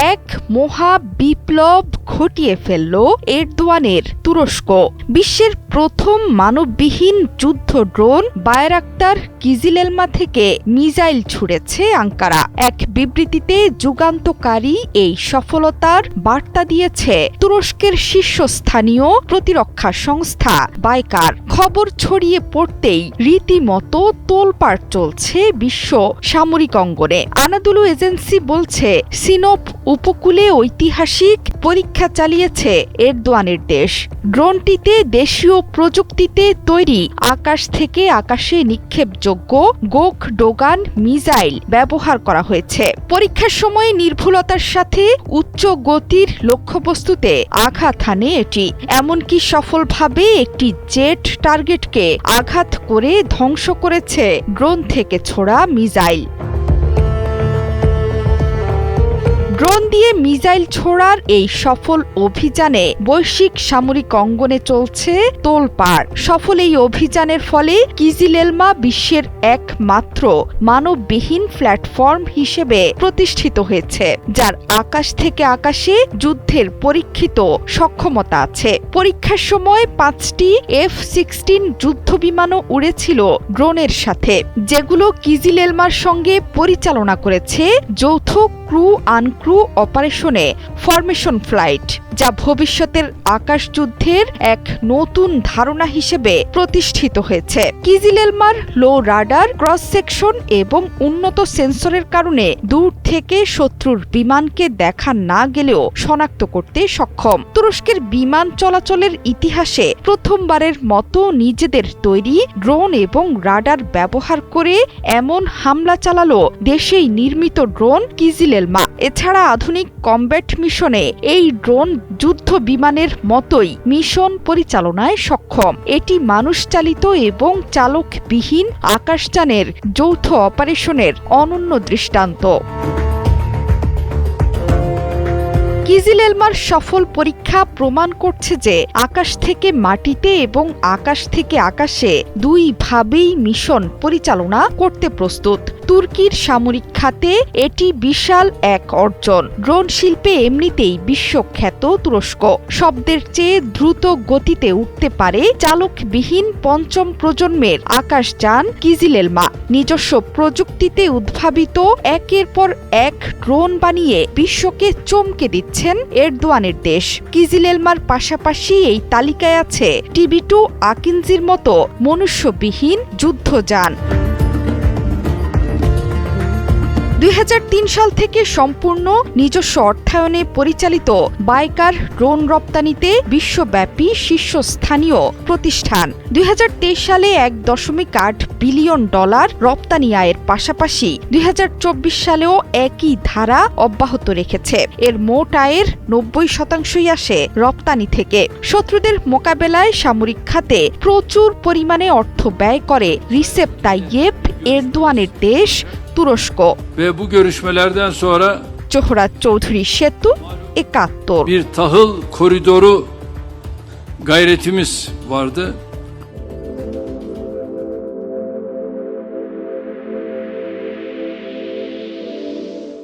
এক মহা বিপ্লব ঘটিয়ে ফেলল এরদোয়ানের তুরস্ক। বিশ্বের প্রথম মানববিহীন যুদ্ধ ড্রোন বায়রাক্তার কিজিলেলমা থেকে মিসাইল ছুড়েছে আঙ্কারা। এক বিবৃতিতে যুগান্তকারী এই সফলতার বার্তা দিয়েছে তুরস্কের শীর্ষস্থানীয় প্রতিরক্ষা সংস্থা বাইকার। খবর ছড়িয়ে পড়তেই রীতিমতো তোলপাড় চলছে বিশ্ব সামরিক অঙ্গনে। আনাদুলু এজেন্সি বলছে, সিনোপ উপকূলে ঐতিহাসিক পরীক্ষা চালিয়েছে এরদোয়ানের দেশ। ড্রোনটিতে দেশীয় প্রযুক্তিতে তৈরি আকাশ থেকে আকাশে নিক্ষেপযোগ্য গোক ডোগান মিসাইল ব্যবহার করা হয়েছে। পরীক্ষার সময় নির্ভুলতার সাথে উচ্চ গতির লক্ষ্যবস্তুতে আঘাত হানে এটি। এমনকি সফলভাবে একটি জেট টার্গেটকে আঘাত করে ধ্বংস করেছে ড্রোন থেকে ছোড়া মিসাইল। ড্রোন দিয়ে মিসাইল ছোড়ার এই সফল অভিযানে বৈশ্বিক সামরিক অঙ্গনে চলছে তোলপাড়। সফল এই অভিযানের ফলে কিজিলেলমা বিশ্বের একমাত্র মানববিহীন প্ল্যাটফর্ম হিসেবে প্রতিষ্ঠিত হয়েছে, যার আকাশ থেকে আকাশে যুদ্ধের পরীক্ষিত সক্ষমতা আছে। পরীক্ষার সময় 5টি F-16 যুদ্ধবিমানও উড়েছিল ড্রোনের সাথে, যেগুলো কিজিলেলমার সঙ্গে পরিচালনা করেছে যৌথ ক্রু আনক্রু অপারেশনে ফরমেশন ফ্লাইট, যা ভবিষ্যতের আকাশযুদ্ধের এক নতুন ধারণা হিসেবে প্রতিষ্ঠিত হয়েছে। কিজিলেলমার লো রাডার ক্রস সেকশন এবং উন্নত সেন্সরের কারণে দূর থেকে শত্রুর বিমানকে দেখা না গেলেও শনাক্ত করতে সক্ষম। তুরস্কের বিমান চলাচলের ইতিহাসে প্রথমবারের মতো নিজেদের তৈরি ড্রোন এবং রাডার ব্যবহার করে এমন হামলা চালালো দেশেই নির্মিত ড্রোন কিজিলেলমা। এছাড়া আধুনিক কমব্যাট মিশনে এই ড্রোন যুদ্ধ বিমানের মতোই মিশন পরিচালনায় সক্ষম। এটি মানুষচালিত এবং চালকবিহীন আকাশযানের যৌথ অপারেশনের অনন্য দৃষ্টান্ত। কিজিলেলমার সফল পরীক্ষা প্রমাণ করছে যে আকাশ থেকে মাটিতে এবং আকাশ থেকে আকাশে দুইভাবেই মিশন পরিচালনা করতে প্রস্তুত। তুর্কির সামরিক খাতে এটি বিশাল এক অর্জন। ড্রোন শিল্পে এমনিতেই বিশ্বখ্যাত তুরস্ক। শব্দের চেয়ে দ্রুত গতিতে উঠতে পারে চালকবিহীন পঞ্চম প্রজন্মের আকাশযান কিজিলেলমা। নিজস্ব প্রযুক্তিতে উদ্ভাবিত একের পর এক ড্রোন বানিয়ে বিশ্বকে চমকে দিচ্ছেন এরদোয়ানের দেশ। কিজিলেলমার পাশাপাশি এই তালিকায় আছে TB2 আকিনজির মতো মনুষ্যবিহীন যুদ্ধযান। 2003 সাল থেকে সম্পূর্ণ নিজস্ব অর্থায়নে পরিচালিত বাইকার ড্রোন রপ্তানিতে বিশ্বব্যাপী শীর্ষস্থানীয় প্রতিষ্ঠান। 2023 সালে $1.8 বিলিয়ন রপ্তানি আয়ের পাশাপাশি 2024 সালেও একই ধারা অব্যাহত রেখেছে। এর মোট আয়ের 90% আসে রপ্তানি থেকে। শত্রুদের মোকাবেলায় সামরিক খাতে প্রচুর পরিমাণে অর্থ ব্যয় করে রিসেপ তাইয়েপ এরদোয়ানের দেশ তুরস্ক। Ve bu görüşmelerden sonra Çohrat Çowdhury Setu, 71 bir tahıl koridoru gayretimiz vardı.